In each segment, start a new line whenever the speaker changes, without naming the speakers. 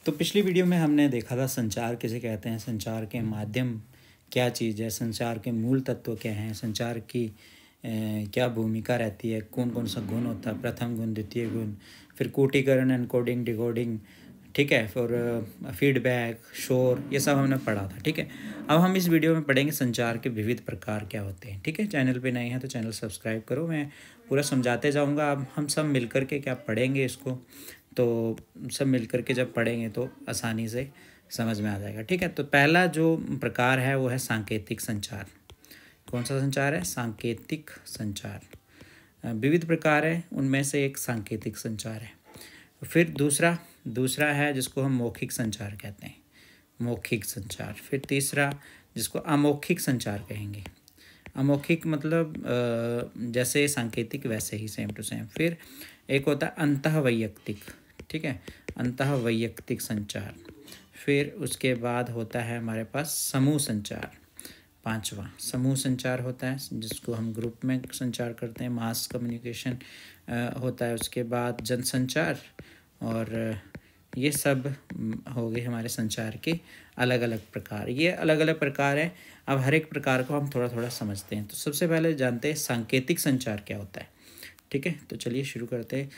तो पिछली वीडियो में हमने देखा था संचार किसे कहते हैं, संचार के माध्यम क्या चीज़ है, संचार के मूल तत्व क्या हैं, संचार की क्या भूमिका रहती है, कौन कौन सा गुण होता है, प्रथम गुण, द्वितीय गुण, फिर कूटीकरण, एनकोडिंग, डिकोडिंग, ठीक है, फिर फीडबैक, शोर, ये सब हमने पढ़ा था। ठीक है, अब हम इस वीडियो में पढ़ेंगे संचार के विविध प्रकार क्या होते हैं। ठीक है, चैनल पे नए हैं तो चैनल सब्सक्राइब करो, मैं पूरा समझाते जाऊंगा। अब हम सब मिल कर के क्या पढ़ेंगे इसको, तो सब मिल कर के जब पढ़ेंगे तो आसानी से समझ में आ जाएगा। ठीक है, तो पहला जो प्रकार है वो है सांकेतिक संचार। कौन सा संचार है? सांकेतिक संचार। विविध प्रकार है, उनमें से एक सांकेतिक संचार है। फिर दूसरा है जिसको हम मौखिक संचार कहते हैं, मौखिक संचार। फिर तीसरा जिसको अमौखिक संचार कहेंगे। अमौखिक मतलब जैसे सांकेतिक वैसे ही सेम टू सेम। फिर एक होता है अंतःवैयक्तिक, ठीक है, अंतःवैयक्तिक संचार। फिर उसके बाद होता है हमारे पास समूह संचार। पांचवा समूह संचार होता है जिसको हम ग्रुप में संचार करते हैं, मास कम्युनिकेशन होता है। उसके बाद जनसंचार, और ये सब हो गए हमारे संचार के अलग अलग प्रकार। ये अलग अलग प्रकार है। अब हर एक प्रकार को हम थोड़ा थोड़ा समझते हैं। तो सबसे पहले जानते हैं सांकेतिक संचार क्या होता है। ठीक है, तो चलिए शुरू करते हैं।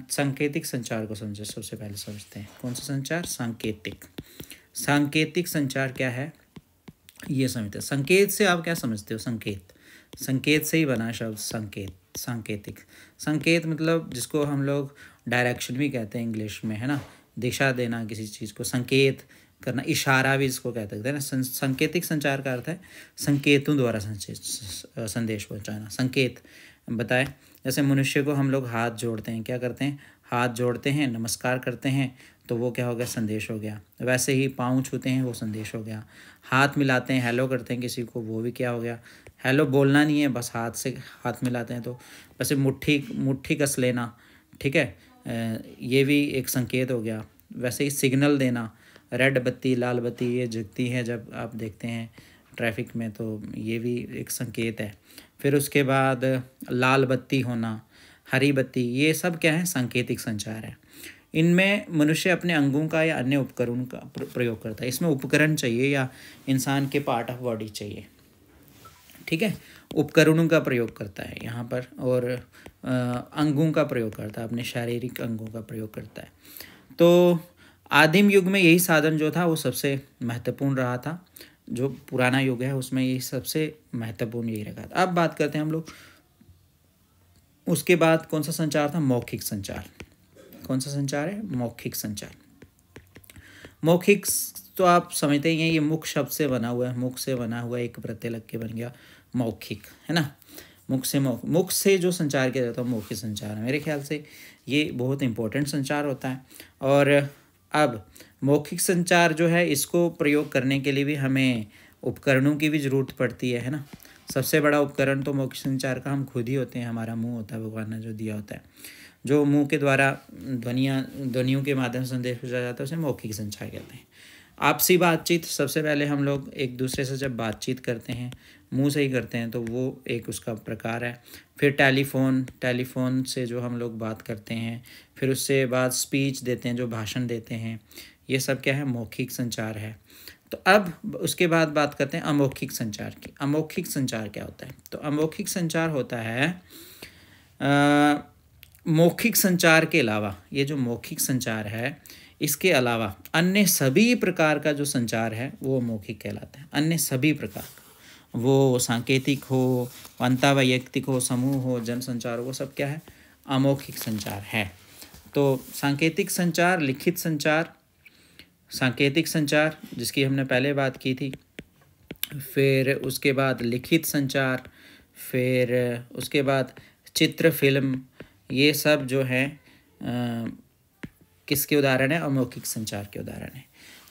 सांकेतिक संचार को समझे, सबसे पहले समझते हैं कौन सा संचार? सांकेतिक। सांकेतिक संचार क्या है ये समझते हैं। संकेत से आप क्या समझते हो? संकेत से ही बना शब्द संकेत, सांकेतिक। संकेत मतलब जिसको हम लोग डायरेक्शन भी कहते हैं इंग्लिश में, है ना, दिशा देना किसी चीज़ को, संकेत करना, इशारा भी इसको कहते हैं ना। सांकेतिक संचार का अर्थ है संकेतों द्वारा संदेश पहुंचाना। संकेत बताए, जैसे मनुष्य को हम लोग हाथ जोड़ते हैं, क्या करते हैं? हाथ जोड़ते हैं, नमस्कार करते हैं, तो वो क्या हो गया? संदेश हो गया। वैसे ही पाँव छूते हैं, वो संदेश हो गया। हाथ मिलाते हैं, हेलो करते हैं किसी को, वो भी क्या हो गया? हेलो बोलना नहीं है, बस हाथ से हाथ मिलाते हैं, तो वैसे मुट्ठी कस लेना, ठीक है, ये भी एक संकेत हो गया। वैसे ही सिग्नल देना, रेड बत्ती, लाल बत्ती ये जगती है जब आप देखते हैं ट्रैफिक में, तो ये भी एक संकेत है। फिर उसके बाद लाल बत्ती होना, हरी बत्ती, ये सब क्या है? सांकेतिक संचार है। इनमें मनुष्य अपने अंगों का या अन्य उपकरण का प्रयोग करता है। इसमें उपकरण चाहिए या इंसान के पार्ट ऑफ बॉडी चाहिए, ठीक है, उपकरणों का प्रयोग करता है यहाँ पर, और अंगों का प्रयोग करता है, अपने शारीरिक अंगों का प्रयोग करता है। तो आदिम युग में यही साधन जो था वो सबसे महत्वपूर्ण रहा था। जो पुराना युग है उसमें यही सबसे महत्वपूर्ण यही रखा था। अब बात करते हैं हम लोग, उसके बाद कौन सा संचार था? मौखिक संचार। कौन सा संचार है? मौखिक संचार। मौखिक तो आप समझते ही हैं, ये मुख शब्द से बना हुआ है, मुख से बना हुआ एक प्रत्यय लग के बन गया मौखिक, है ना। मुख से जो संचार किया जाता है मौखिक संचार है। मेरे ख्याल से ये बहुत इंपॉर्टेंट संचार होता है। और अब मौखिक संचार जो है, इसको प्रयोग करने के लिए भी हमें उपकरणों की भी ज़रूरत पड़ती है ना। सबसे बड़ा उपकरण तो मौखिक संचार का हम खुद ही होते हैं, हमारा मुंह होता है, भगवान ने जो दिया होता है। जो मुंह के द्वारा ध्वनियों के माध्यम से संदेश पहुंचाया जाता है उसे मौखिक संचार कहते हैं। आपसी बातचीत, सबसे पहले हम लोग एक दूसरे से जब बातचीत करते हैं मुंह से ही करते हैं, तो वो एक उसका प्रकार है। फिर टेलीफोन से जो हम लोग बात करते हैं, फिर उससे बाद स्पीच देते हैं, जो भाषण देते हैं, ये सब क्या है? मौखिक संचार है। तो अब उसके बाद बात करते हैं अमौखिक संचार की। अमौखिक संचार क्या होता है? तो अमौखिक संचार होता है मौखिक संचार के अलावा, ये जो मौखिक संचार है इसके अलावा अन्य सभी प्रकार का जो संचार है वो मौखिक कहलाता है। अन्य सभी प्रकार का, वो सांकेतिक हो, अंतःवैयक्तिक हो, समूह हो, जनसंचार हो, वो सब क्या है? अमौखिक संचार है। तो सांकेतिक संचार, लिखित संचार, सांकेतिक संचार जिसकी हमने पहले बात की थी, फिर उसके बाद लिखित संचार, फिर उसके बाद चित्र, फिल्म, ये सब जो है किसके उदाहरण है? अमौखिक संचार के उदाहरण है।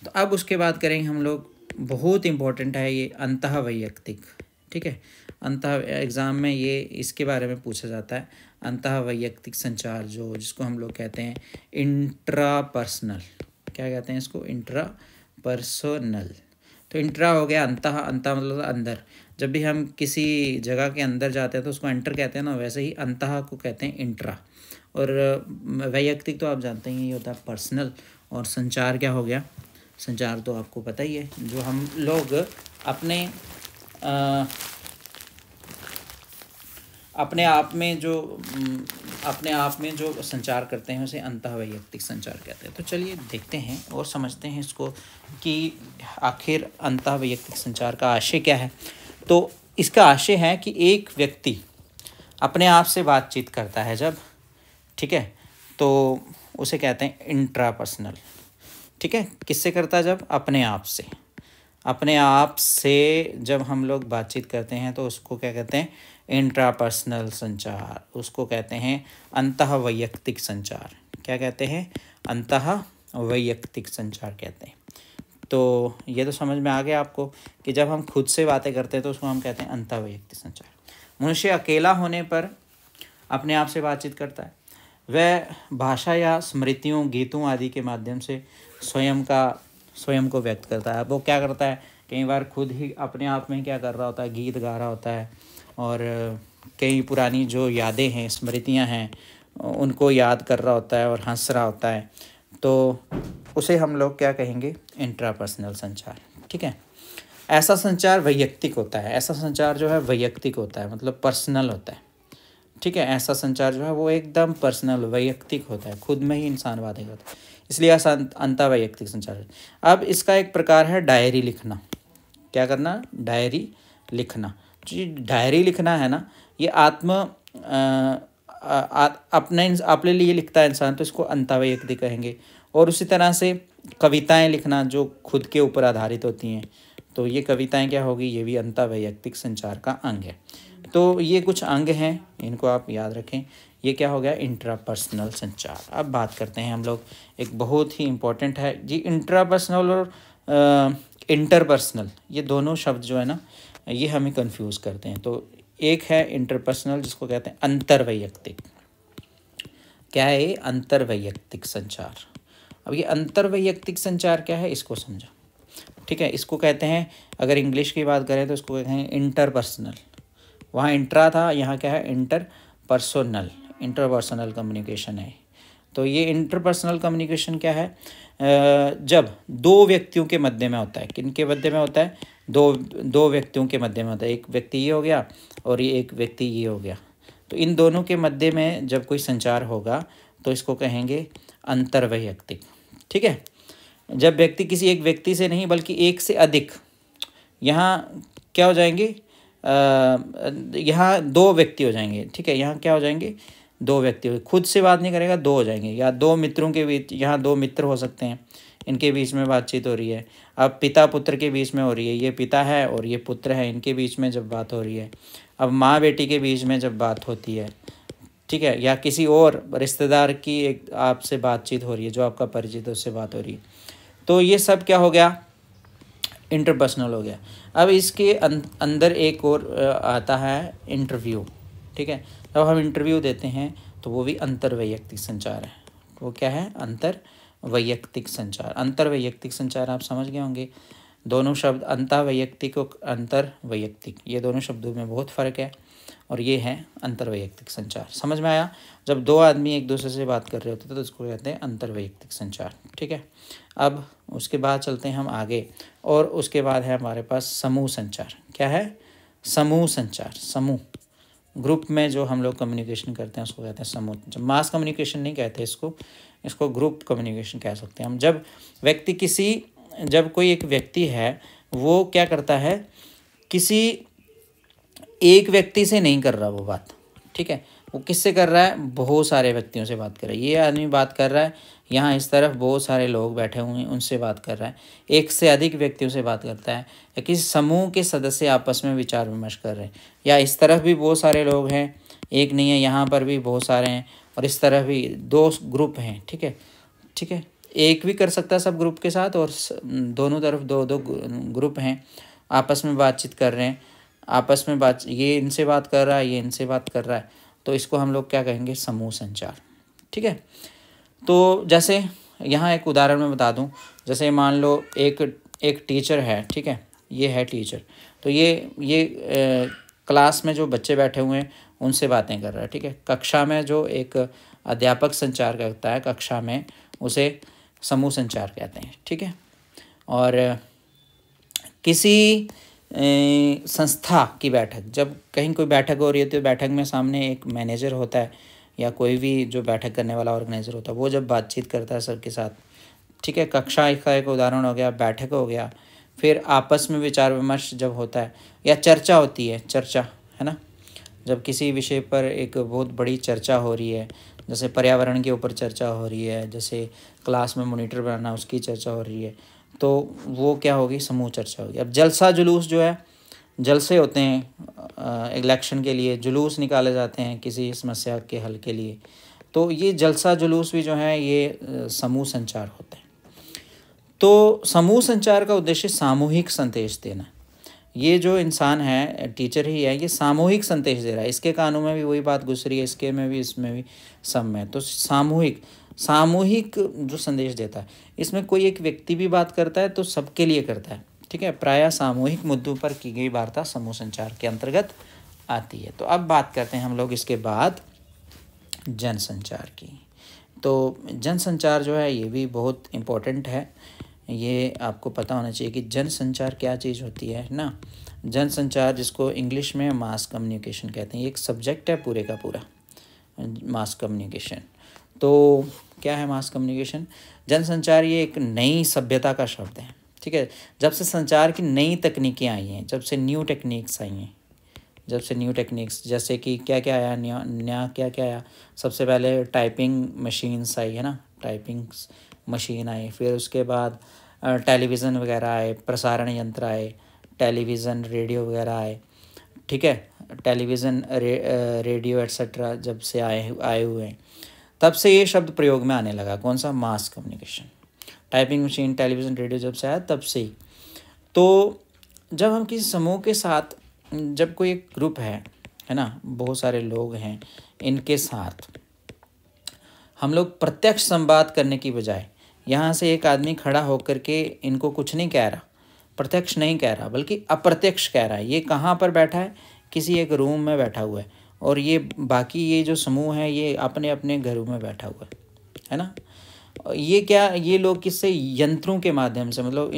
तो अब उसके बाद करेंगे हम लोग, बहुत इम्पोर्टेंट है ये अंतःवैयक्तिक, ठीक है। एग्ज़ाम में ये इसके बारे में पूछा जाता है, अंतःवैयक्तिक संचार, जो जिसको हम लोग कहते हैं इंट्रापर्सनल। क्या कहते हैं इसको? इंट्रापर्सनल। तो इंट्रा हो गया अंतः, अंतः मतलब अंदर। जब भी हम किसी जगह के अंदर जाते हैं तो उसको एंटर कहते हैं ना, वैसे ही अंतः को कहते हैं इंट्रा। और वैयक्तिक तो आप जानते ही ये होता है पर्सनल, और संचार क्या हो गया? संचार तो आपको पता ही है, जो हम लोग अपने अपने आप में जो संचार करते हैं उसे अंतःवैयक्तिक संचार कहते हैं। तो चलिए देखते हैं और समझते हैं इसको कि आखिर अंतःवैयक्तिक संचार का आशय क्या है। तो इसका आशय है कि एक व्यक्ति अपने आप से बातचीत करता है जब, ठीक है, तो उसे कहते हैं इंट्रापर्सनल। ठीक है, किससे करता है? जब अपने आप से। अपने आप से जब हम लोग बातचीत करते हैं तो उसको क्या कहते हैं? इंट्रापर्सनल संचार। उसको कहते हैं अंतःवैयक्तिक संचार। क्या कहते हैं? अंतःवैयक्तिक संचार कहते हैं। तो ये तो समझ में आ गया आपको कि जब हम खुद से बातें करते हैं तो उसको हम कहते हैं अंतःवैयक्तिक संचार। मनुष्य अकेला होने पर अपने आप से बातचीत करता है। वह भाषा या स्मृतियों, गीतों आदि के माध्यम से स्वयं को व्यक्त करता है। वो क्या करता है? कई बार खुद ही अपने आप में क्या कर रहा होता है? गीत गा रहा होता है, और कई पुरानी जो यादें हैं, स्मृतियां हैं, उनको याद कर रहा होता है और हंस रहा होता है। तो उसे हम लोग क्या कहेंगे? इंट्रापर्सनल संचार। ठीक है, ऐसा संचार वैयक्तिक होता है। ऐसा संचार जो है वैयक्तिक होता है, मतलब पर्सनल होता है। ठीक है, ऐसा संचार जो है वो एकदम पर्सनल, वैयक्तिक होता है, खुद में ही इंसान बातें करता है, इसलिए ऐसा अंतःवैयक्तिक संचार है। अब इसका एक प्रकार है डायरी लिखना। क्या करना? डायरी लिखना। जो डायरी लिखना है ना, ये अपने लिए लिखता है इंसान, तो इसको अंतःवैयक्तिक कहेंगे। और उसी तरह से कविताएं लिखना जो खुद के ऊपर आधारित होती हैं, तो ये कविताएं क्या होगी? ये भी अंतःवैयक्तिक संचार का अंग है। तो ये कुछ अंग हैं, इनको आप याद रखें। ये क्या हो गया? इंट्रापर्सनल संचार। अब बात करते हैं हम लोग, एक बहुत ही इम्पोर्टेंट है जी, इंट्रापर्सनल और इंटरपर्सनल, ये दोनों शब्द जो है ना, ये हमें कंफ्यूज करते हैं। तो एक है इंटरपर्सनल, जिसको कहते हैं अंतर्वैयक्तिक। क्या है ये? अंतर्वैयक्तिक संचार। अब ये अंतर्वैयक्तिक संचार क्या है, इसको समझो। ठीक है, इसको कहते हैं, अगर इंग्लिश की बात करें तो इसको कहते हैं इंटरपर्सनल। वहाँ इंट्रा था, यहाँ क्या है? इंटरपर्सनल। इंटरपर्सनल कम्युनिकेशन है। तो ये इंटरपर्सनल कम्युनिकेशन क्या है? जब दो व्यक्तियों के मध्य में होता है। किन के मध्य में होता है? दो व्यक्तियों के मध्य में होता है। एक व्यक्ति ये हो गया और ये एक व्यक्ति ये हो गया। तो इन दोनों के मध्य में जब कोई संचार होगा तो इसको कहेंगे अंतर्वैयक्तिक। ठीक है, जब व्यक्ति किसी एक व्यक्ति से नहीं बल्कि एक से अधिक, यहाँ क्या हो जाएंगे? यहाँ दो व्यक्ति हो जाएंगे। ठीक है, यहाँ क्या हो जाएंगे? दो व्यक्ति हो, खुद से बात नहीं करेगा, दो हो जाएंगे। या दो मित्रों के बीच, यहाँ दो मित्र हो सकते हैं, इनके बीच में बातचीत हो रही है। अब पिता पुत्र के बीच में हो रही है, ये पिता है और ये पुत्र है, इनके बीच में जब बात हो रही है। अब माँ बेटी के बीच में जब बात होती है, ठीक है, या किसी और रिश्तेदार की एक आपसे बातचीत हो रही है, जो आपका परिचित है, उससे बात हो रही है, तो ये सब क्या हो गया? इंटरपर्सनल हो गया। अब इसके अंदर एक और आता है इंटरव्यू। ठीक है, जब हम इंटरव्यू देते हैं तो वो भी अंतर्वैयक्तिक संचार है। वो क्या है? अंतर्वैयक्तिक संचार। अंतर्वैयक्तिक संचार आप समझ गए होंगे। दोनों शब्द अंतःवैयक्तिक और अंतर्वैयक्तिक, ये दोनों शब्दों में बहुत फ़र्क है, और ये है अंतर्वैयक्तिक संचार। समझ में आया? जब दो आदमी एक दूसरे से बात कर रहे होते हैं तो इसको कहते हैं अंतर्वैयक्तिक संचार। ठीक है, अब उसके बाद चलते हैं हम आगे, और उसके बाद है हमारे पास समूह संचार। क्या है? समूह संचार। समूह, ग्रुप में जो हम लोग कम्युनिकेशन करते हैं उसको कहते हैं समूह। जब मास कम्युनिकेशन नहीं कहते इसको ग्रुप कम्युनिकेशन कह सकते हैं हम। जब कोई एक व्यक्ति है, वो क्या करता है? किसी एक व्यक्ति से नहीं कर रहा वो बात। ठीक है, वो किससे कर रहा है? बहुत सारे व्यक्तियों से बात कर रहा है। ये आदमी बात कर रहा है, यहाँ इस तरफ बहुत सारे लोग बैठे हुए हैं, उनसे बात कर रहा है, एक से अधिक व्यक्तियों से बात करता है, या किसी समूह के सदस्य आपस में विचार विमर्श कर रहे हैं, या इस तरफ भी बहुत सारे लोग हैं, एक नहीं है, यहाँ पर भी बहुत सारे हैं, और इस तरफ भी दो ग्रुप हैं। ठीक है, एक भी कर सकता है सब ग्रुप के साथ, और दोनों तरफ दो दो ग्रुप हैं, आपस में बातचीत कर रहे हैं, आपस में ये इनसे बात कर रहा है, ये इनसे बात कर रहा है, तो इसको हम लोग क्या कहेंगे? समूह संचार। ठीक है, तो जैसे यहाँ एक उदाहरण मैं बता दूँ। जैसे मान लो एक टीचर है। ठीक है, ये है टीचर, तो ये क्लास में जो बच्चे बैठे हुए हैं उनसे बातें कर रहा है। ठीक है, कक्षा में जो एक अध्यापक संचार करता है, कक्षा में उसे समूह संचार कहते हैं। ठीक है। और किसी संस्था की बैठक, जब कहीं कोई बैठक हो रही होती है, बैठक में सामने एक मैनेजर होता है या कोई भी जो बैठक करने वाला ऑर्गेनाइजर होता है, वो जब बातचीत करता है सबके साथ, ठीक है, कक्षा का एक उदाहरण हो गया, बैठक हो गया, फिर आपस में विचार विमर्श जब होता है या चर्चा होती है, चर्चा है ना, जब किसी विषय पर एक बहुत बड़ी चर्चा हो रही है, जैसे पर्यावरण के ऊपर चर्चा हो रही है, जैसे क्लास में मॉनिटर बनाना उसकी चर्चा हो रही है, तो वो क्या होगी, समूह चर्चा होगी। अब जलसा जुलूस जो है, जलसे होते हैं इलेक्शन के लिए, जुलूस निकाले जाते हैं किसी समस्या के हल के लिए, तो ये जलसा जुलूस भी जो है ये समूह संचार होते हैं। तो समूह संचार का उद्देश्य सामूहिक संदेश देना। ये जो इंसान है, टीचर ही है, ये सामूहिक संदेश दे रहा है। इसके कानों में भी वही बात घुस रही है, इसके में भी, इसमें भी, सब में। तो सामूहिक जो संदेश देता है, इसमें कोई एक व्यक्ति भी बात करता है तो सबके लिए करता है। ठीक है। प्रायः सामूहिक मुद्दों पर की गई वार्ता समूह संचार के अंतर्गत आती है। तो अब बात करते हैं हम लोग इसके बाद जनसंचार की। तो जनसंचार जो है ये भी बहुत इम्पोर्टेंट है। ये आपको पता होना चाहिए कि जनसंचार क्या चीज़ होती है ना। जनसंचार, जिसको इंग्लिश में मास कम्युनिकेशन कहते हैं, ये एक सब्जेक्ट है पूरे का पूरा, मास कम्युनिकेशन। तो क्या है मास कम्युनिकेशन? जनसंचार ये एक नई सभ्यता का शब्द है। ठीक है। जब से संचार की नई तकनीकें आई हैं, जब से न्यू टेक्निक्स आई हैं, जैसे कि क्या क्या आया, नया क्या क्या आया। सबसे पहले टाइपिंग मशीन्स आई है ना, टाइपिंग मशीन आई, फिर उसके बाद टेलीविज़न वगैरह आए, प्रसारण यंत्र आए, टेलीविज़न रेडियो वगैरह आए। ठीक है। टेलीविज़न रेडियो एट्सेट्रा जब से आए हुए हैं, तब से ये शब्द प्रयोग में आने लगा। कौन सा? Mass communication. Typing machine, television, radio जब से आया तब से ही। तो जब हम किसी समूह के साथ, जब कोई एक ग्रुप है ना, बहुत सारे लोग हैं, इनके साथ हम लोग प्रत्यक्ष संवाद करने की बजाय, यहाँ से एक आदमी खड़ा होकर के इनको कुछ नहीं कह रहा, प्रत्यक्ष नहीं कह रहा, बल्कि अप्रत्यक्ष कह रहा है। ये कहाँ पर बैठा है? किसी एक रूम में बैठा हुआ है, और ये बाकी ये जो समूह है ये अपने अपने घरों में बैठा हुआ है ना। ये क्या, ये लोग किससे? यंत्रों के माध्यम से, मतलब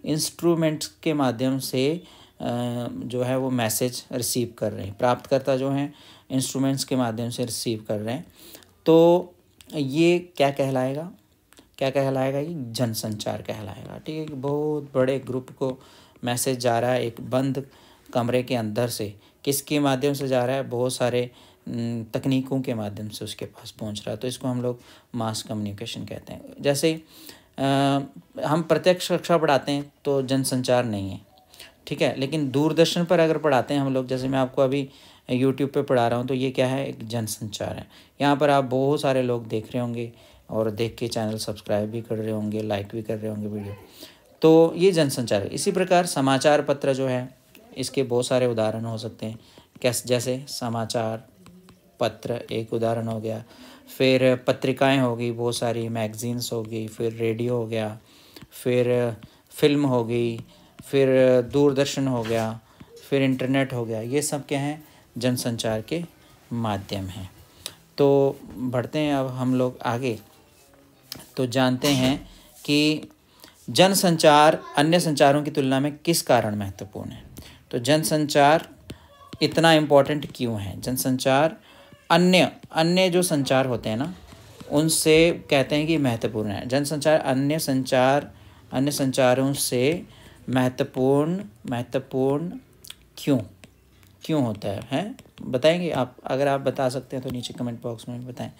इंस्ट्रूमेंट्स के माध्यम से जो है वो मैसेज रिसीव कर रहे हैं। प्राप्तकर्ता जो हैं इंस्ट्रूमेंट्स के माध्यम से रिसीव कर रहे हैं। तो ये क्या कहलाएगा? ये जनसंचार कहलाएगा। ठीक है। बहुत बड़े ग्रुप को मैसेज जा रहा है एक बंद कमरे के अंदर से, किसके माध्यम से जा रहा है? बहुत सारे तकनीकों के माध्यम से उसके पास पहुंच रहा है। तो इसको हम लोग मास कम्युनिकेशन कहते हैं। जैसे हम प्रत्यक्ष कक्षा पढ़ाते हैं तो जनसंचार नहीं है। ठीक है। लेकिन दूरदर्शन पर अगर पढ़ाते हैं हम लोग, जैसे मैं आपको अभी यूट्यूब पे पढ़ा रहा हूँ, तो ये क्या है? एक जनसंचार है। यहाँ पर आप बहुत सारे लोग देख रहे होंगे और देख के चैनल सब्सक्राइब भी कर रहे होंगे, लाइक भी कर रहे होंगे वीडियो। तो ये जनसंचार है। इसी प्रकार समाचार पत्र जो है, इसके बहुत सारे उदाहरण हो सकते हैं। जैसे समाचार पत्र एक उदाहरण हो गया, फिर पत्रिकाएं होगी, बहुत सारी मैगजीन्स होगी, फिर रेडियो हो गया, फिर फिल्म हो गई, फिर दूरदर्शन हो गया, फिर इंटरनेट हो गया। ये सब क्या हैं? जनसंचार के माध्यम हैं। तो बढ़ते हैं अब हम लोग आगे। तो जानते हैं कि जनसंचार अन्य संचारों की तुलना में किस कारण महत्वपूर्ण है। तो जनसंचार इतना इम्पोर्टेंट क्यों है? जनसंचार अन्य जो संचार होते हैं ना, उनसे कहते हैं कि महत्वपूर्ण है। जनसंचार अन्य संचारों से महत्वपूर्ण क्यों होता है बताएंगे आप? अगर आप बता सकते हैं तो नीचे कमेंट बॉक्स में बताएं।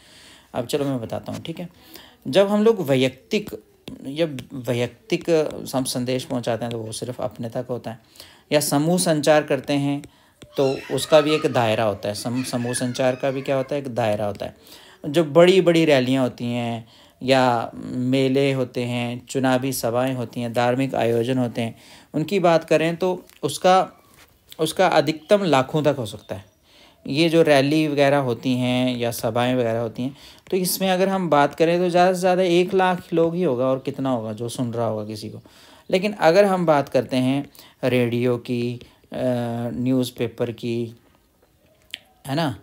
अब चलो मैं बताता हूँ। ठीक है। जब हम लोग वैयक्तिक हम संदेश पहुँचाते हैं तो वो सिर्फ अपने तक होता है, या समूह संचार करते हैं तो उसका भी एक दायरा होता है। समूह संचार का भी क्या होता है? एक दायरा होता है। जो बड़ी बड़ी रैलियाँ होती हैं, या मेले होते हैं, चुनावी सभाएं होती हैं, धार्मिक आयोजन होते हैं, उनकी बात करें तो उसका अधिकतम लाखों तक हो सकता है। ये जो रैली वगैरह होती हैं या सभाएं वगैरह होती हैं, तो इसमें अगर हम बात करें तो ज़्यादा से ज़्यादा 1 लाख लोग ही होगा, और कितना होगा जो सुन रहा होगा किसी को। लेकिन अगर हम बात करते हैं रेडियो की, न्यूज़पेपर की, है ना,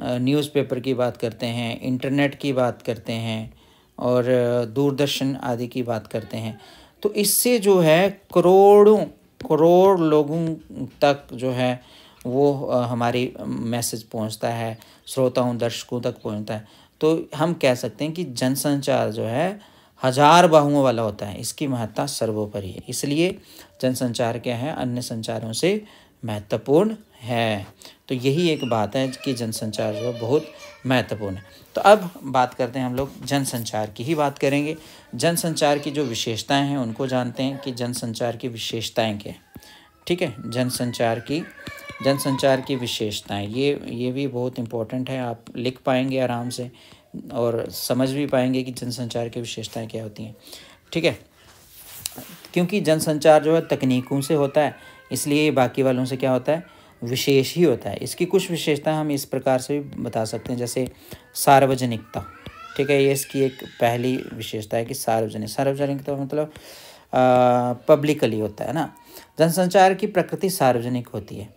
न्यूज़पेपर की बात करते हैं, इंटरनेट की बात करते हैं, और दूरदर्शन आदि की बात करते हैं, तो इससे जो है करोड़ लोगों तक जो है वो हमारी मैसेज पहुंचता है, श्रोताओं दर्शकों तक पहुंचता है। तो हम कह सकते हैं कि जनसंचार जो है हजार बाहुओं वाला होता है, इसकी महत्ता सर्वोपरि है। इसलिए जनसंचार क्या है, अन्य संचारों से महत्वपूर्ण है। तो यही एक बात है कि जनसंचार जो है बहुत महत्वपूर्ण है। तो अब बात करते हैं, हम लोग जनसंचार की ही बात करेंगे। जनसंचार की जो विशेषताएं हैं उनको जानते हैं कि जनसंचार की विशेषताएं क्या हैं। ठीक है, जनसंचार की विशेषताएं ये भी बहुत इम्पोर्टेंट है। आप लिख पाएंगे आराम से और समझ भी पाएंगे कि जनसंचार की विशेषताएं क्या होती हैं। ठीक है, क्योंकि जनसंचार जो है तकनीकों से होता है, इसलिए ये बाकी वालों से क्या होता है, विशेष ही होता है। इसकी कुछ विशेषता हम इस प्रकार से भी बता सकते हैं, जैसे सार्वजनिकता। ठीक है, ये इसकी एक पहली विशेषता है कि सार्वजनिकता मतलब पब्लिकली होता है ना। जनसंचार की प्रकृति सार्वजनिक होती है।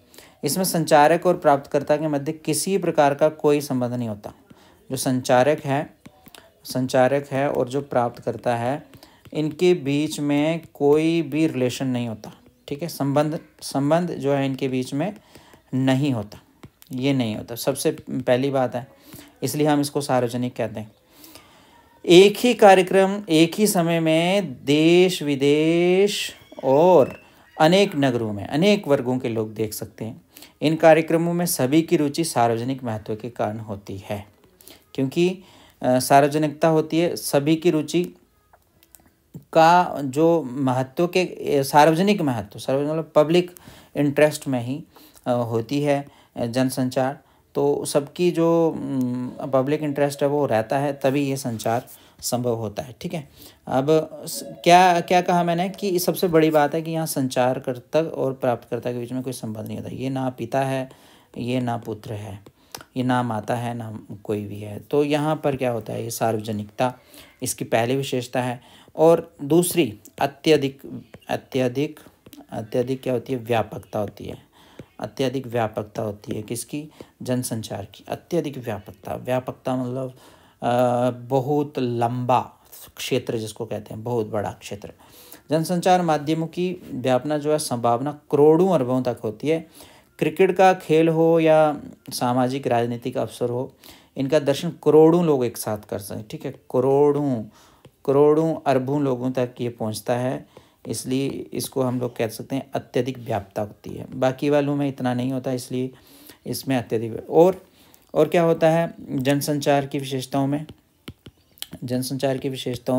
इसमें संचारक और प्राप्तकर्ता के मध्य किसी प्रकार का कोई संबंध नहीं होता। जो संचारक है और जो प्राप्तकर्ता है, इनके बीच में कोई भी रिलेशन नहीं होता। ठीक है, संबंध जो है इनके बीच में नहीं होता, ये नहीं होता, सबसे पहली बात है। इसलिए हम इसको सार्वजनिक कहते हैं। एक ही कार्यक्रम एक ही समय में देश विदेश और अनेक नगरों में अनेक वर्गों के लोग देख सकते हैं। इन कार्यक्रमों में सभी की रुचि सार्वजनिक महत्व के कारण होती है, क्योंकि सार्वजनिकता होती है, सभी की रुचि का जो महत्व के सार्वजनिक मतलब पब्लिक इंटरेस्ट में ही होती है जनसंचार। तो सबकी जो पब्लिक इंटरेस्ट है वो रहता है, तभी ये संचार संभव होता है। ठीक है, अब क्या क्या कहा मैंने कि सबसे बड़ी बात है कि यहाँ संचारकर्ता और प्राप्तकर्ता के बीच में कोई संबंध नहीं होता। ये ना पिता है, ये ना पुत्र है, ये ना माता है, ना कोई भी है। तो यहाँ पर क्या होता है, ये सार्वजनिकता इसकी पहली विशेषता है। और दूसरी अत्यधिक क्या होती है, व्यापकता होती है। अत्यधिक व्यापकता होती है किसकी, जनसंचार की। अत्यधिक व्यापकता मतलब बहुत लंबा क्षेत्र जिसको कहते हैं, बहुत बड़ा क्षेत्र। जनसंचार माध्यमों की व्यापना जो है संभावना करोड़ों अरबों तक होती है। क्रिकेट का खेल हो या सामाजिक राजनीतिक अवसर हो, इनका दर्शन करोड़ों लोग एक साथ कर सकते हैं। ठीक है, करोड़ों अरबों लोगों तक ये पहुंचता है, इसलिए इसको हम लोग कह सकते हैं अत्यधिक व्यापकता होती है। बाकी वालों में इतना नहीं होता, इसलिए इसमें अत्यधिक। और क्या होता है जनसंचार की विशेषताओं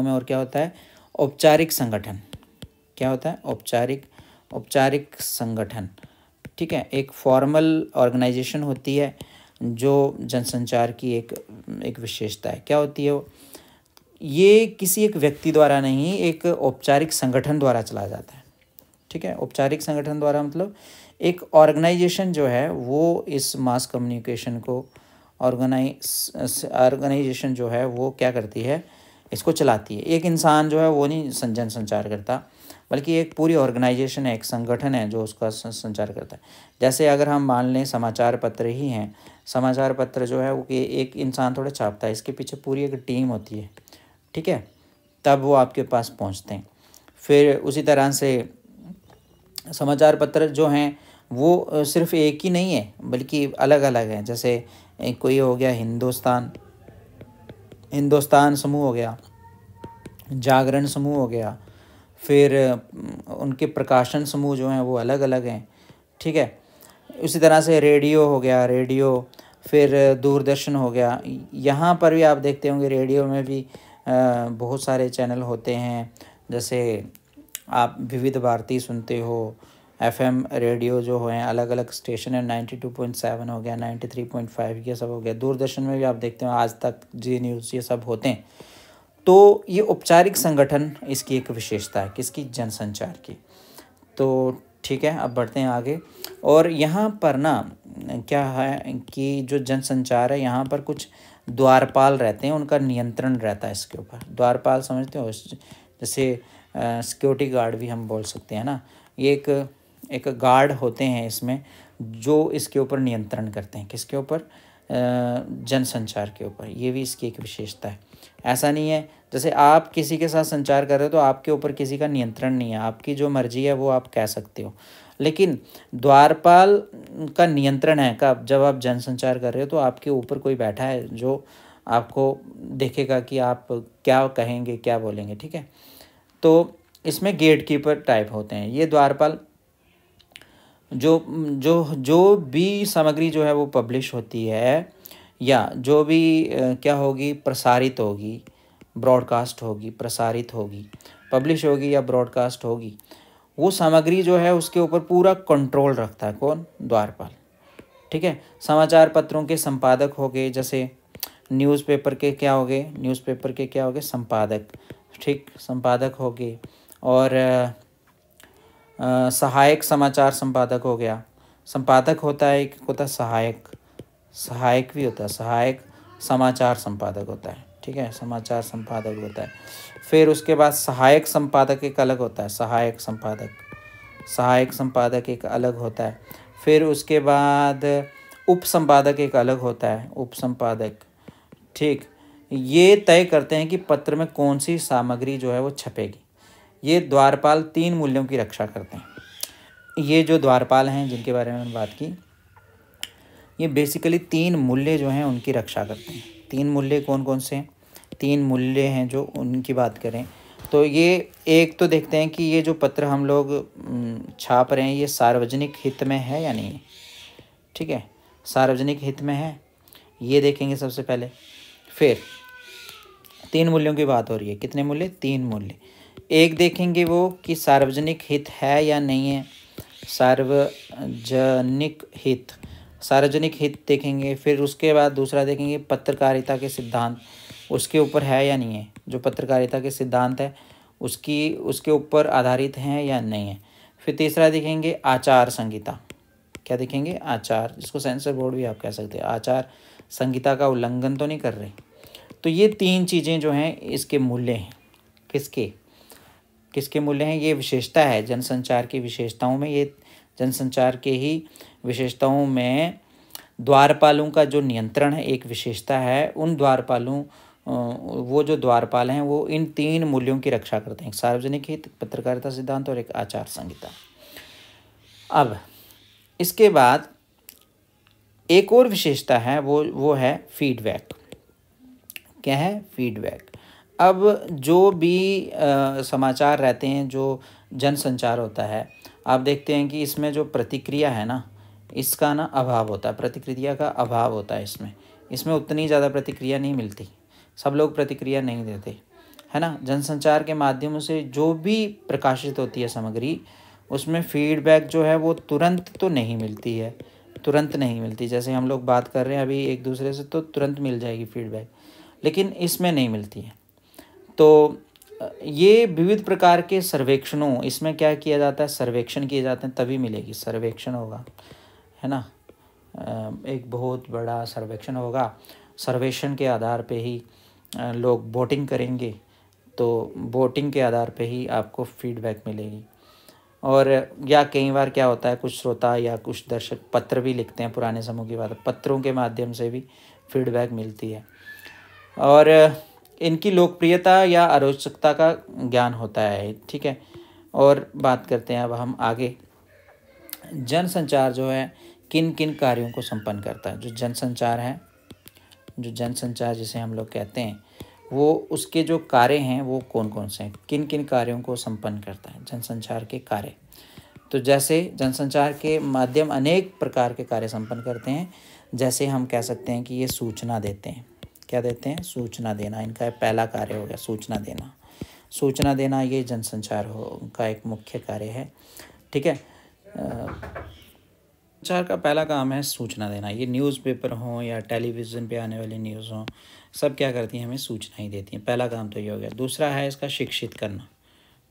में और क्या होता है, औपचारिक संगठन। क्या होता है, औपचारिक संगठन। ठीक है, एक फॉर्मल ऑर्गेनाइजेशन होती है जो जनसंचार की एक विशेषता है। क्या होती है वो, ये किसी एक व्यक्ति द्वारा नहीं, एक औपचारिक संगठन द्वारा चलाया जाता है। ठीक है, औपचारिक संगठन द्वारा मतलब एक ऑर्गेनाइजेशन जो है वो इस मास कम्युनिकेशन को ऑर्गेनाइजेशन जो है वो क्या करती है, इसको चलाती है। एक इंसान जो है वो नहीं जनसंचार करता, बल्कि एक पूरी ऑर्गेनाइजेशन है, एक संगठन है जो उसका संचार करता है। जैसे अगर हम मान लें समाचार पत्र ही हैं, समाचार पत्र जो है वो एक इंसान थोड़ा छापता है, इसके पीछे पूरी एक टीम होती है। ठीक है, तब वो आपके पास पहुंचते हैं। फिर उसी तरह से समाचार पत्र जो हैं वो सिर्फ एक ही नहीं है, बल्कि अलग अलग हैं। जैसे कोई हो गया हिंदुस्तान समूह हो गया, जागरण समूह हो गया, फिर उनके प्रकाशन समूह जो हैं वो अलग अलग हैं। ठीक है, उसी तरह से रेडियो हो गया, फिर दूरदर्शन हो गया। यहाँ पर भी आप देखते होंगे रेडियो में भी बहुत सारे चैनल होते हैं। जैसे आप विविध भारती सुनते हो, FM रेडियो जो हैं अलग अलग स्टेशन है, 92.7 हो गया, 93.5 ये सब हो गया। दूरदर्शन में भी आप देखते हो आज तक, जी न्यूज़, ये सब होते हैं। तो ये औपचारिक संगठन इसकी एक विशेषता है, किसकी, जनसंचार की। तो ठीक है, अब बढ़ते हैं आगे। और यहाँ पर ना क्या है कि जो जनसंचार है, यहाँ पर कुछ द्वारपाल रहते हैं, उनका नियंत्रण रहता है इसके ऊपर। द्वारपाल समझते हो, जैसे सिक्योरिटी गार्ड भी हम बोल सकते हैं ना। ये एक गार्ड होते हैं इसमें, जो इसके ऊपर नियंत्रण करते हैं। किसके ऊपर, जनसंचार के ऊपर। ये भी इसकी एक विशेषता है। ऐसा नहीं है जैसे आप किसी के साथ संचार कर रहे हो तो आपके ऊपर किसी का नियंत्रण नहीं है, आपकी जो मर्जी है वो आप कह सकते हो। लेकिन द्वारपाल का नियंत्रण है कब, जब आप जनसंचार कर रहे हो तो आपके ऊपर कोई बैठा है जो आपको देखेगा कि आप क्या कहेंगे क्या बोलेंगे, ठीक है। तो इसमें गेट कीपर टाइप होते हैं ये द्वारपाल। जो जो जो भी सामग्री जो है वो पब्लिश होती है या जो भी क्या होगी, प्रसारित होगी, ब्रॉडकास्ट होगी, प्रसारित होगी, पब्लिश होगी या ब्रॉडकास्ट होगी, वो सामग्री जो है उसके ऊपर पूरा कंट्रोल रखता है कौन, द्वारपाल, ठीक है। समाचार पत्रों के संपादक हो गए, जैसे न्यूज़पेपर के क्या हो गए, न्यूज़पेपर के क्या हो गए, संपादक, ठीक, संपादक हो गए। और सहायक समाचार संपादक हो गया। संपादक होता है, एक होता है सहायक, सहायक भी होता है, सहायक समाचार संपादक होता है, ठीक है, समाचार संपादक होता है। फिर उसके बाद सहायक संपादक एक अलग होता है, सहायक संपादक, सहायक संपादक एक अलग होता है। फिर उसके बाद उप संपादक एक अलग होता है, उप संपादक, ठीक। ये तय करते हैं कि पत्र में कौन सी सामग्री जो है वो छपेगी। ये द्वारपाल 3 मूल्यों की रक्षा करते हैं। ये जो द्वारपाल हैं जिनके बारे में मैंने बात की, ये बेसिकली 3 मूल्य जो हैं उनकी रक्षा करते हैं। 3 मूल्य कौन कौन से हैं, 3 मूल्य हैं जो उनकी बात करें तो ये एक तो देखते हैं कि ये जो पत्र हम लोग छाप रहे हैं ये सार्वजनिक हित में है या नहीं है, ठीक है, सार्वजनिक हित में है, ये देखेंगे सबसे पहले। फिर 3 मूल्यों की बात हो रही है, कितने मूल्य, 3 मूल्य। एक देखेंगे वो कि सार्वजनिक हित है या नहीं है, सार्वजनिक हित, सार्वजनिक हित देखेंगे। फिर उसके बाद दूसरा देखेंगे पत्रकारिता के सिद्धांत, उसके ऊपर है या नहीं है, जो पत्रकारिता के सिद्धांत है उसके ऊपर आधारित हैं या नहीं है। फिर तीसरा देखेंगे आचार संहिता, क्या देखेंगे, आचार, जिसको सेंसर बोर्ड भी आप कह सकते हैं, आचार संहिता का उल्लंघन तो नहीं कर रहे। तो ये 3 चीज़ें जो हैं इसके मूल्य हैं, किसके किसके मूल्य हैं, ये विशेषता है जनसंचार की विशेषताओं में, ये जनसंचार के ही विशेषताओं में द्वारपालों का जो नियंत्रण है एक विशेषता है। उन द्वारपालों वो जो द्वारपाल हैं वो इन 3 मूल्यों की रक्षा करते हैं, सार्वजनिक हित, पत्रकारिता सिद्धांत और एक आचार संहिता। अब इसके बाद एक और विशेषता है, वो है फीडबैक। क्या है, फीडबैक। अब जो भी समाचार रहते हैं, जो जनसंचार होता है, आप देखते हैं कि इसमें जो प्रतिक्रिया है ना, इसका ना अभाव होता है, प्रतिक्रिया का अभाव होता है इसमें उतनी ज़्यादा प्रतिक्रिया नहीं मिलती, सब लोग प्रतिक्रिया नहीं देते, है ना। जनसंचार के माध्यम से जो भी प्रकाशित होती है सामग्री, उसमें फीडबैक जो है वो तुरंत तो नहीं मिलती है, तुरंत नहीं मिलती। जैसे हम लोग बात कर रहे हैं अभी एक दूसरे से तो तुरंत मिल जाएगी फीडबैक, लेकिन इसमें नहीं मिलती है। तो ये विविध प्रकार के सर्वेक्षणों, इसमें क्या किया जाता है, सर्वेक्षण किए जाते हैं तभी मिलेगी, सर्वेक्षण होगा, है ना, एक बहुत बड़ा सर्वेक्षण होगा, सर्वेक्षण के आधार पे ही लोग वोटिंग करेंगे, तो वोटिंग के आधार पे ही आपको फीडबैक मिलेगी। और या कई बार क्या होता है, कुछ श्रोता या कुछ दर्शक पत्र भी लिखते हैं, पुराने समूह की बात, पत्रों के माध्यम से भी फीडबैक मिलती है। और इनकी लोकप्रियता या अरोचकता का ज्ञान होता है, ठीक है। और बात करते हैं अब हम आगे, जनसंचार जो है किन किन कार्यों को संपन्न करता है। जो जनसंचार है, जो जनसंचार जिसे हम लोग कहते हैं, वो उसके जो कार्य हैं वो कौन कौन से हैं, किन किन कार्यों को संपन्न करता है जनसंचार के कार्य। तो जैसे जनसंचार के माध्यम अनेक प्रकार के कार्य संपन्न करते हैं, जैसे हम कह सकते हैं कि ये सूचना देते हैं, क्या देते हैं, सूचना देना, इनका पहला कार्य हो गया सूचना देना। सूचना देना ये जनसंचार का एक मुख्य कार्य है, ठीक है। संचार का पहला काम है सूचना देना। ये न्यूज़पेपर हों या टेलीविज़न पे आने वाली न्यूज़ हों, सब क्या करती हैं, हमें सूचना ही देती हैं, पहला काम तो ये हो गया। दूसरा है इसका शिक्षित करना,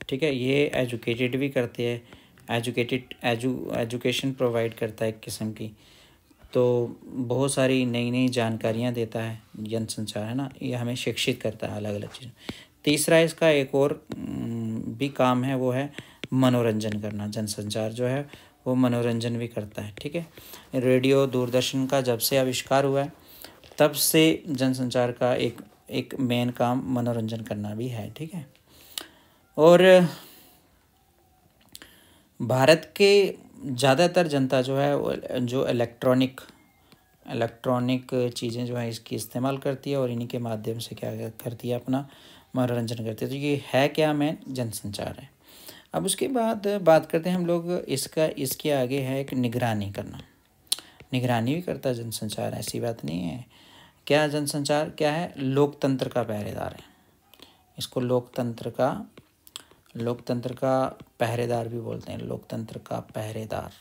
ठीक है, ये एजुकेटेड भी करते हैं, एजुकेशन प्रोवाइड करता है एक किस्म की, तो बहुत सारी नई नई जानकारियाँ देता है जनसंचार, है ना, ये हमें शिक्षित करता है अलग अलग चीज़। तीसरा इसका एक और भी काम है, वो है मनोरंजन करना। जनसंचार जो है वो मनोरंजन भी करता है, ठीक है। रेडियो दूरदर्शन का जब से आविष्कार हुआ है तब से जनसंचार का एक मेन काम मनोरंजन करना भी है, ठीक है। और भारत के ज़्यादातर जनता जो है वो जो इलेक्ट्रॉनिक चीज़ें जो है इसकी इस्तेमाल करती है और इन्हीं के माध्यम से क्या करती है, अपना मनोरंजन करती है। तो ये है क्या, मेन जनसंचार है। अब उसके बाद बात करते हैं हम लोग इसके आगे है एक निगरानी करना। निगरानी भी करता है जनसंचार, ऐसी बात नहीं है। क्या जनसंचार क्या है, लोकतंत्र का पहरेदार है। इसको लोकतंत्र का पहरेदार भी बोलते हैं, लोकतंत्र का पहरेदार,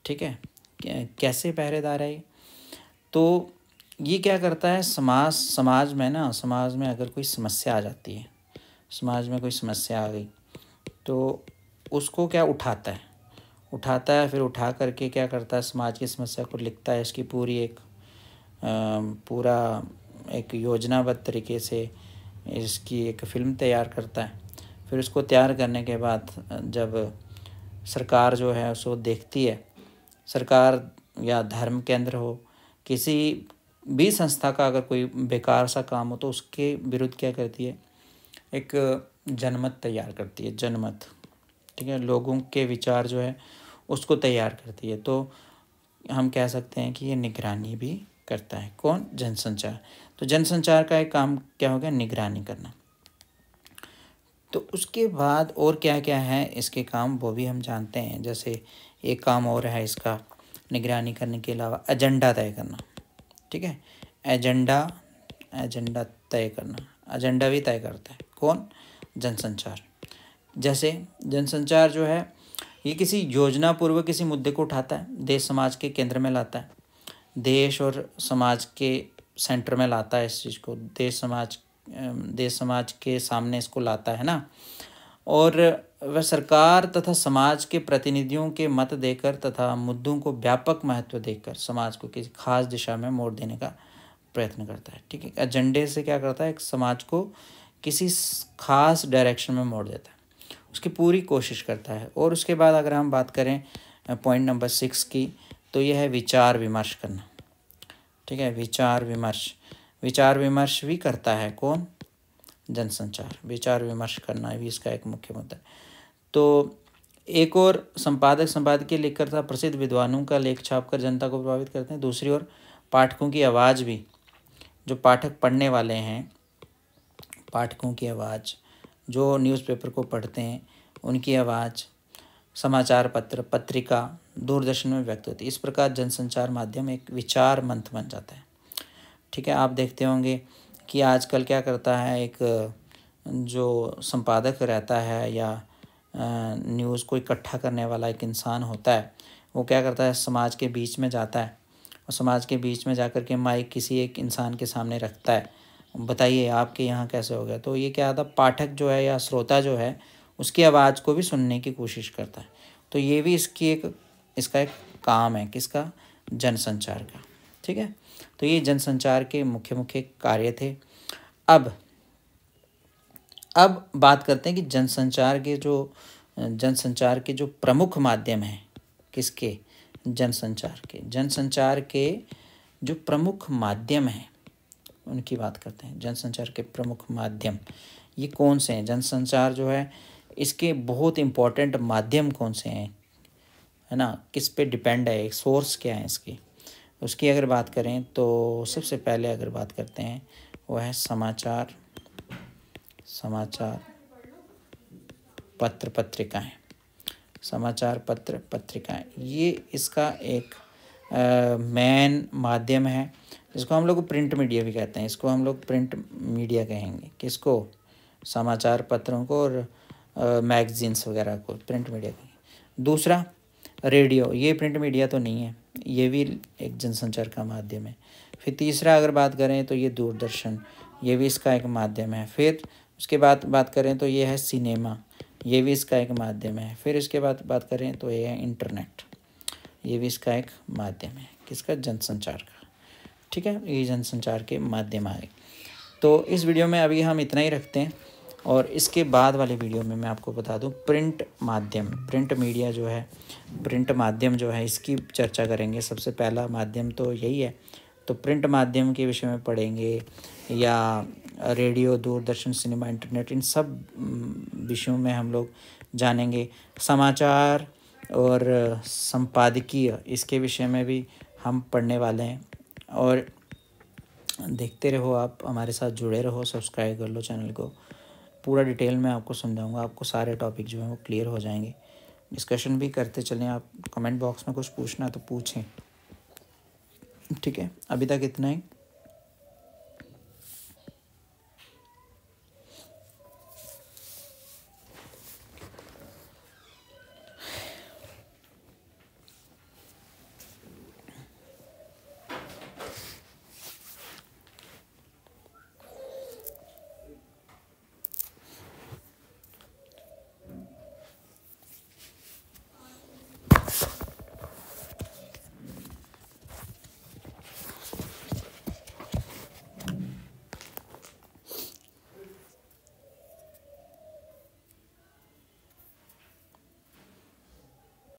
ठीक है। कैसे पहरेदार है ये? तो ये क्या करता है, समाज में अगर कोई समस्या आ जाती है, समाज में कोई समस्या आ गई तो उसको क्या उठाता है, फिर उठा करके क्या करता है, समाज की समस्या को लिखता है, इसकी पूरा एक योजनाबद्ध तरीके से इसकी एक फ़िल्म तैयार करता है। फिर उसको तैयार करने के बाद जब सरकार जो है उसको देखती है, सरकार या धर्म केंद्र हो, किसी भी संस्था का अगर कोई बेकार सा काम हो तो उसके विरुद्ध क्या करती है, एक जनमत तैयार करती है, जनमत, ठीक है। लोगों के विचार जो है उसको तैयार करती है। तो हम कह सकते हैं कि ये निगरानी भी करता है। कौन? जनसंचार। तो जनसंचार का एक काम क्या हो गया, निगरानी करना। तो उसके बाद और क्या क्या है इसके काम, वो भी हम जानते हैं। जैसे एक काम और है इसका निगरानी करने के अलावा, एजेंडा तय करना, ठीक है। एजेंडा तय करना, एजेंडा भी तय करता है कौन? जनसंचार। जैसे जनसंचार जो है ये किसी योजना पूर्वक किसी मुद्दे को उठाता है, देश समाज के केंद्र में लाता है, देश और समाज के सेंटर में लाता है इस चीज़ को, देश समाज के सामने इसको लाता है ना। और वह सरकार तथा समाज के प्रतिनिधियों के मत देकर तथा मुद्दों को व्यापक महत्व देकर समाज को किसी खास दिशा में मोड़ देने का प्रयत्न करता है, ठीक है। एजेंडे से क्या करता है, एक समाज को किसी खास डायरेक्शन में मोड़ देता है, उसकी पूरी कोशिश करता है। और उसके बाद अगर हम बात करें पॉइंट नंबर 6 की, तो यह है विचार विमर्श करना, ठीक है। विचार विमर्श भी करता है कौन? जनसंचार। विचार विमर्श करना भी इसका एक मुख्य मुद्दा है। तो एक और संपादकीय लिख कर प्रसिद्ध विद्वानों का लेख छापकर जनता को प्रभावित करते हैं। दूसरी ओर पाठकों की आवाज़ भी, जो पाठक पढ़ने वाले हैं, पाठकों की आवाज़, जो न्यूज़पेपर को पढ़ते हैं उनकी आवाज़, समाचार पत्र, पत्रिका, दूरदर्शन में व्यक्त होती है। इस प्रकार जनसंचार माध्यम एक विचार मंच बन जाता है, ठीक है। आप देखते होंगे कि आजकल क्या करता है, एक जो संपादक रहता है या न्यूज़ को इकट्ठा करने वाला एक इंसान होता है, वो क्या करता है, समाज के बीच में जाता है और समाज के बीच में जाकर के माइक किसी एक इंसान के सामने रखता है, बताइए आपके यहाँ कैसे हो गया। तो ये क्या आता, पाठक जो है या श्रोता जो है उसकी आवाज़ को भी सुनने की कोशिश करता है। तो ये भी इसका एक काम है, किसका? जनसंचार का, ठीक है। तो ये जनसंचार के मुख्य मुख्य कार्य थे। अब बात करते हैं कि जनसंचार के जो प्रमुख माध्यम हैं, किसके? जनसंचार के जो प्रमुख माध्यम हैं उनकी बात करते हैं। जनसंचार के प्रमुख माध्यम ये कौन से हैं? जनसंचार जो है इसके बहुत इम्पोर्टेंट माध्यम कौन से हैं, है ना, किस पे डिपेंड है, एक सोर्स क्या है इसकी, उसकी अगर बात करें तो सबसे पहले अगर बात करते हैं वो है समाचार पत्र पत्रिकाएं। समाचार पत्र पत्रिकाएं ये इसका एक मेन माध्यम है, जिसको हम लोग प्रिंट मीडिया भी कहते हैं। इसको हम लोग प्रिंट मीडिया कहेंगे, किसको? समाचार पत्रों को और मैगजीन्स वगैरह को प्रिंट मीडिया कहेंगे। दूसरा रेडियो, ये प्रिंट मीडिया तो नहीं है, ये भी एक जनसंचार का माध्यम है। फिर तीसरा अगर बात करें तो ये दूरदर्शन, ये भी इसका एक माध्यम है। फिर उसके बाद बात करें तो ये है सिनेमा, ये भी इसका एक माध्यम है। फिर इसके बाद बात करें तो ये है इंटरनेट, ये भी इसका एक माध्यम है, किसका? जनसंचार का, ठीक है। ये जनसंचार के माध्यम आए। तो इस वीडियो में अभी हम इतना ही रखते हैं और इसके बाद वाले वीडियो में मैं आपको बता दूं प्रिंट माध्यम जो है इसकी चर्चा करेंगे। सबसे पहला माध्यम तो यही है। तो प्रिंट माध्यम के विषय में पढ़ेंगे या रेडियो, दूरदर्शन, सिनेमा, इंटरनेट, इन सब विषयों में हम लोग जानेंगे। समाचार और संपादकीय, इसके विषय में भी हम पढ़ने वाले हैं। और देखते रहो, आप हमारे साथ जुड़े रहो, सब्सक्राइब कर लो चैनल को। पूरा डिटेल में आपको समझाऊंगा, आपको सारे टॉपिक जो हैं वो क्लियर हो जाएंगे। डिस्कशन भी करते चलें। आप कमेंट बॉक्स में कुछ पूछना है तो पूछें, ठीक है। अभी तक इतना ही।